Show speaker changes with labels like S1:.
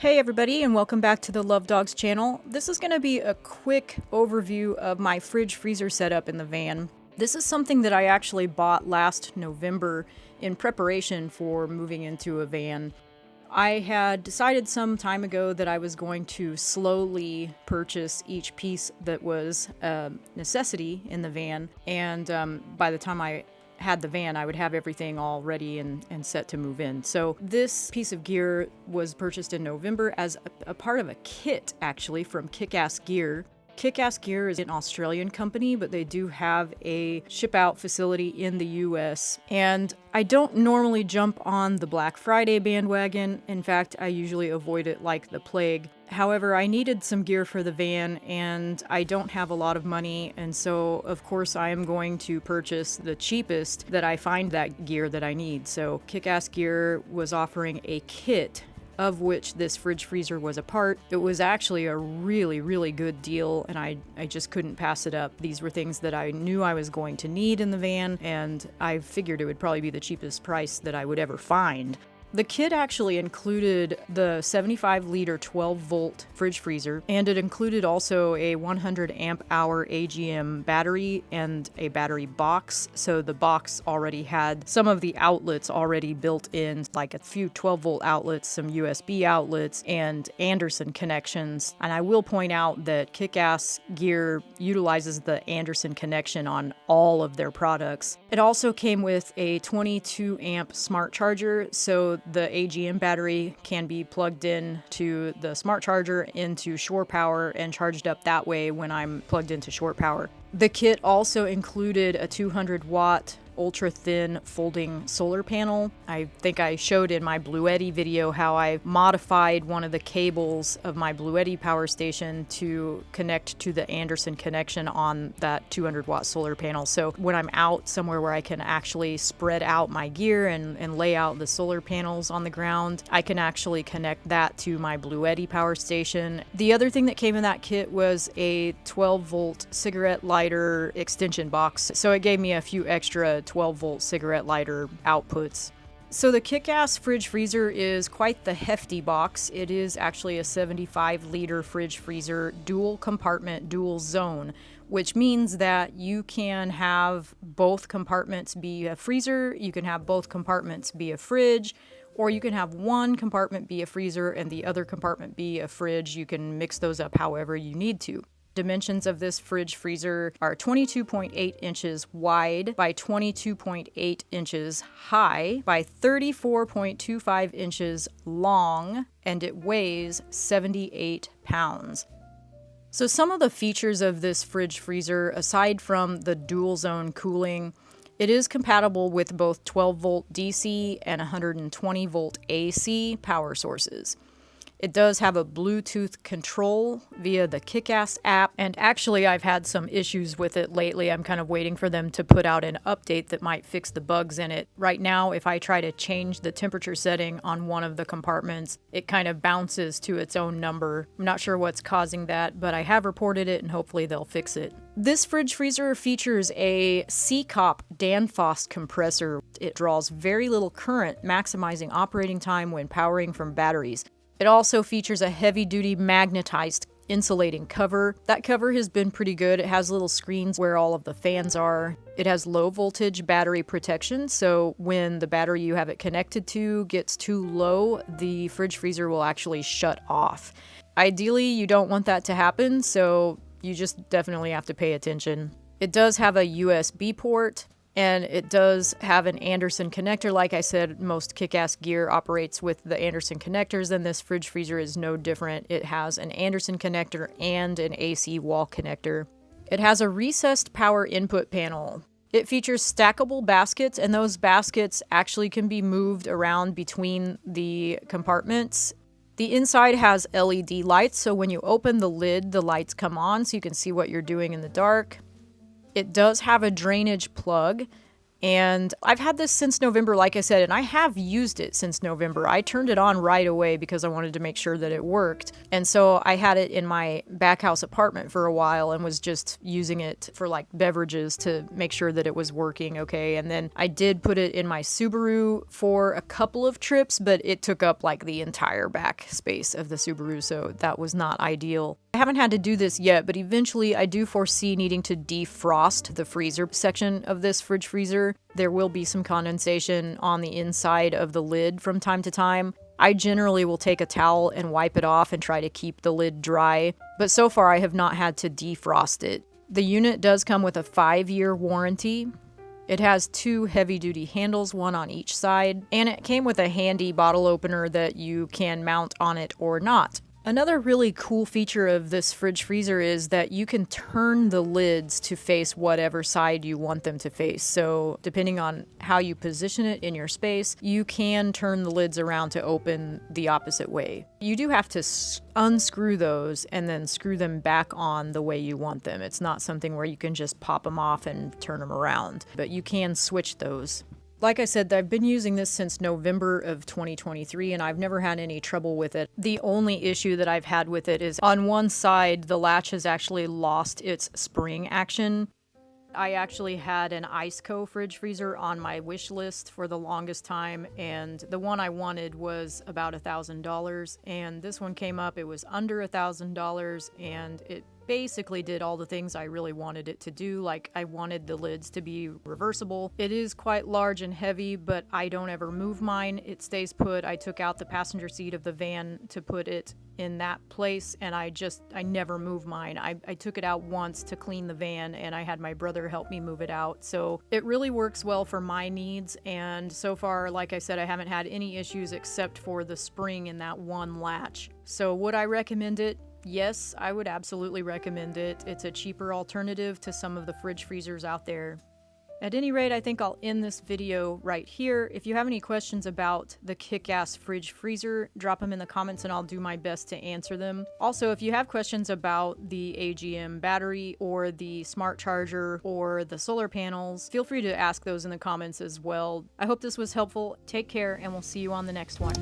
S1: Hey everybody, and welcome back to the Love Dogs channel. This is going to be a quick overview of my fridge freezer setup in the van. This is something that I actually bought last November in preparation for moving into a van. I had decided some time ago that I was going to slowly purchase each piece that was a necessity in the van, and by the time I had the van, I would have everything all ready and set to move in. So this piece of gear was purchased in November as a part of a kit, actually, from Kickass Gear. Kickass Gear is an Australian company, but they do have a ship-out facility in the US. And I don't normally jump on the Black Friday bandwagon. In fact, I usually avoid it like the plague. However, I needed some gear for the van, and I don't have a lot of money, and so, of course, I am going to purchase the cheapest that I find that gear that I need. So Kickass Gear was offering a kit of which this fridge freezer was a part. It was actually a really, really good deal, and I just couldn't pass it up. These were things that I knew I was going to need in the van, and I figured it would probably be the cheapest price that I would ever find. The kit actually included the 75-liter 12-volt fridge freezer, and it included also a 100 amp hour AGM battery and a battery box. So the box already had some of the outlets already built in, like a few 12-volt outlets, some USB outlets, and Anderson connections. And I will point out that Kickass Gear utilizes the Anderson connection on all of their products. It also came with a 22 amp smart charger, so the AGM battery can be plugged in to the smart charger into shore power and charged up that way when I'm plugged into shore power. The kit also included a 200 watt ultra thin folding solar panel. I think I showed in my Bluetti video how I modified one of the cables of my Bluetti power station to connect to the Anderson connection on that 200 watt solar panel. So when I'm out somewhere where I can actually spread out my gear and lay out the solar panels on the ground, I can actually connect that to my Bluetti power station. The other thing that came in that kit was a 12 volt cigarette lighter extension box. So it gave me a few extra 12-volt cigarette lighter outputs. So the Kickass fridge freezer is quite the hefty box. It is actually a 75-liter fridge freezer, dual compartment, dual zone, which means that you can have both compartments be a freezer, you can have both compartments be a fridge, or you can have one compartment be a freezer and the other compartment be a fridge. You can mix those up however you need to. Dimensions of this fridge freezer are 22.8 inches wide by 22.8 inches high by 34.25 inches long, and it weighs 78 pounds. So some of the features of this fridge freezer, aside from the dual zone cooling, it is compatible with both 12 volt DC and 120 volt AC power sources. It does have a Bluetooth control via the Kickass app, and actually I've had some issues with it lately. I'm kind of waiting for them to put out an update that might fix the bugs in it. Right now, if I try to change the temperature setting on one of the compartments, it kind of bounces to its own number. I'm not sure what's causing that, but I have reported it and hopefully they'll fix it. This fridge freezer features a Seacop Danfoss compressor. It draws very little current, maximizing operating time when powering from batteries. It also features a heavy-duty magnetized insulating cover. That cover has been pretty good. It has little screens where all of the fans are. It has low-voltage battery protection, so when the battery you have it connected to gets too low, the fridge freezer will actually shut off. Ideally, you don't want that to happen, so you just definitely have to pay attention. It does have a USB port, and it does have an Anderson connector. Like I said, most Kickass gear operates with the Anderson connectors, and this fridge freezer is no different. It has an Anderson connector and an AC wall connector. It has a recessed power input panel. It features stackable baskets, and those baskets actually can be moved around between the compartments. The inside has LED lights, so when you open the lid, the lights come on so you can see what you're doing in the dark. It does have a drainage plug, And I've had this since November, like I said, and I have used it since November. I turned it on right away because I wanted to make sure that it worked. And so I had it in my back house apartment for a while and was just using it for like beverages to make sure that it was working okay. And then I did put it in my Subaru for a couple of trips, but it took up like the entire back space of the Subaru, so that was not ideal. I haven't had to do this yet, but eventually I do foresee needing to defrost the freezer section of this fridge freezer. There will be some condensation on the inside of the lid from time to time. I generally will take a towel and wipe it off and try to keep the lid dry, but so far I have not had to defrost it. The unit does come with a 5-year warranty. It has 2 heavy-duty handles, one on each side, and it came with a handy bottle opener that you can mount on it or not. Another really cool feature of this fridge freezer is that you can turn the lids to face whatever side you want them to face. So depending on how you position it in your space, you can turn the lids around to open the opposite way. You do have to unscrew those and then screw them back on the way you want them. It's not something where you can just pop them off and turn them around, but you can switch those. Like I said, I've been using this since November of 2023 and I've never had any trouble with it. The only issue that I've had with it is on one side, the latch has actually lost its spring action. I actually had an Iceco fridge freezer on my wish list for the longest time, and the one I wanted was about $1,000, and this one came up, it was under $1,000, and it basically did all the things I really wanted it to do. Like, I wanted the lids to be reversible. It is quite large and heavy, but I don't ever move mine. It stays put. I took out the passenger seat of the van to put it in that place, and I never move mine. I took it out once to clean the van, and I had my brother help me move it out. So it really works well for my needs, and so far, like I said, I haven't had any issues except for the spring in that one latch. So would I recommend it? Yes, I would absolutely recommend it. It's a cheaper alternative to some of the fridge freezers out there. At any rate, I think I'll end this video right here. If you have any questions about the Kickass fridge freezer, drop them in the comments and I'll do my best to answer them. Also, if you have questions about the AGM battery or the smart charger or the solar panels, feel free to ask those in the comments as well. I hope this was helpful. Take care and we'll see you on the next one.